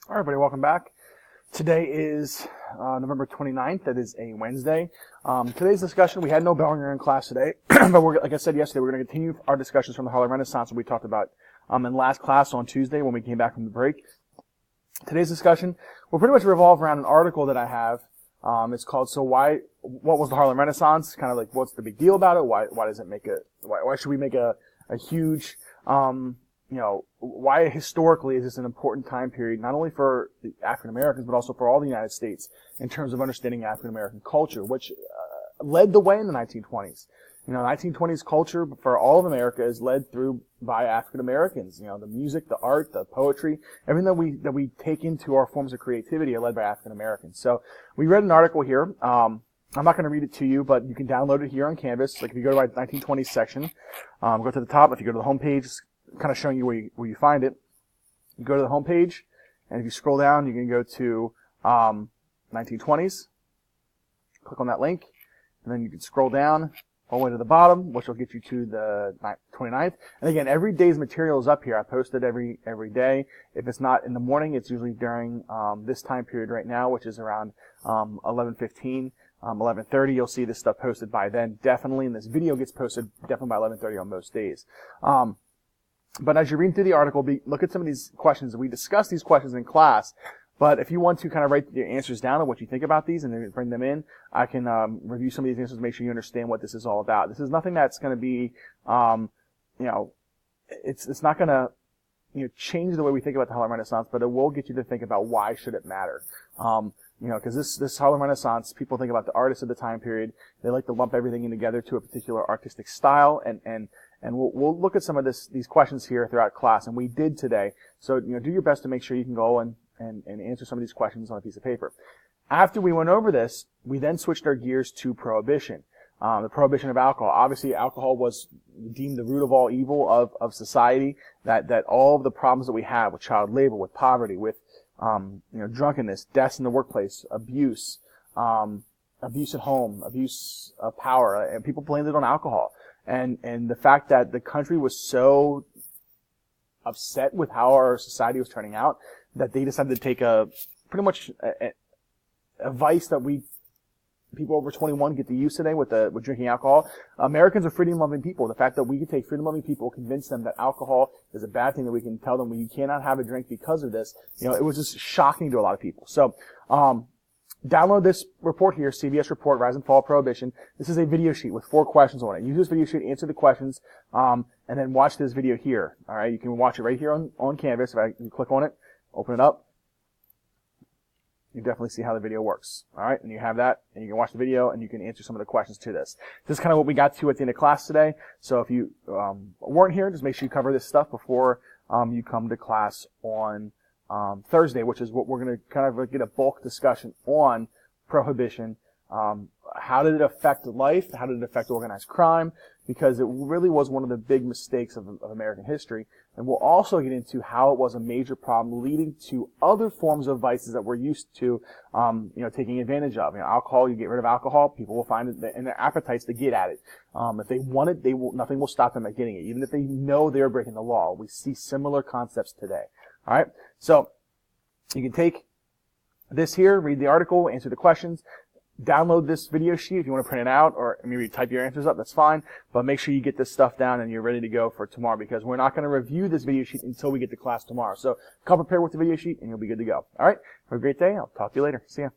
All right, everybody, welcome back. Today is November 29th. That is a Wednesday. Today's discussion, we had no Bellinger in class today, but like I said yesterday, we're going to continue our discussions from the Harlem Renaissance that we talked about in last class on Tuesday when we came back from the break. Today's discussion will pretty much revolve around an article that I have. It's called What Was the Harlem Renaissance? Kind of like, what's the big deal about it? Why should we make a huge, why historically is this an important time period, not only for the African Americans, but also for all the United States in terms of understanding African American culture, which led the way in the 1920s. The 1920s culture for all of America is led through by African Americans. The music, the art, the poetry, everything that we take into our forms of creativity are led by African Americans. So we read an article here. I'm not going to read it to you, but you can download it here on Canvas. Like if you go to my 1920s section, go to the top. If you go to the home page, kind of showing you where you find it. You go to the home page, and if you scroll down, you can go to 1920s. Click on that link, and then you can scroll down all the way to the bottom, which will get you to the 29th. And again, every day's material is up here. I post it every day. If it's not in the morning, it's usually during this time period right now, which is around 11:15. 11:30, you'll see this stuff posted by then, definitely. And this video gets posted definitely by 11:30 on most days. But as you read through the article, look at some of these questions. We discussed these questions in class, but if you want to kind of write your answers down and what you think about these and then bring them in, I can review some of these answers to make sure you understand what this is all about. This is nothing that's going to be, it's not going to change the way we think about the Harlem Renaissance, but it will get you to think about why should it matter. Because this Harlem Renaissance, people think about the artists of the time period. They like to lump everything in together to a particular artistic style, and we'll look at some of these questions here throughout class, and we did today. So do your best to make sure you can go and answer some of these questions on a piece of paper. After we went over this, we then switched our gears to Prohibition. The prohibition of alcohol. Obviously, alcohol was deemed the root of all evil of society. That all of the problems that we have with child labor, with poverty, with drunkenness, deaths in the workplace, abuse at home, abuse of power, and people blamed it on alcohol. And the fact that the country was so upset with how our society was turning out that they decided to take pretty much a vice that people over 21 get to use today with drinking alcohol. Americans are freedom-loving people. The fact that we can take freedom-loving people, convince them that alcohol is a bad thing, that we can tell them you cannot have a drink because of this, it was just shocking to a lot of people. So, download this report here, CBS report, Rise and Fall of Prohibition. This is a video sheet with 4 questions on it. Use this video sheet, answer the questions, and then watch this video here. All right, you can watch it right here on Canvas. If you click on it, open it up, you definitely see how the video works. All right, and you have that, and you can watch the video, and you can answer some of the questions to this. This is kind of what we got to at the end of class today. So if you weren't here, just make sure you cover this stuff before you come to class on Thursday, which is what we're going to kind of get a bulk discussion on Prohibition. How did it affect life? How did it affect organized crime? Because it really was one of the big mistakes of American history. And we'll also get into how it was a major problem leading to other forms of vices that we're used to, taking advantage of. Alcohol, you get rid of alcohol, people will find it in their appetites to get at it. If they want it, nothing will stop them at getting it, even if they know they're breaking the law. We see similar concepts today. All right, so you can take this here, read the article, answer the questions, download this video sheet if you want to print it out, or maybe type your answers up, that's fine, but make sure you get this stuff down and you're ready to go for tomorrow, because we're not going to review this video sheet until we get to class tomorrow. So come prepared with the video sheet and you'll be good to go. All right, have a great day. I'll talk to you later. See ya.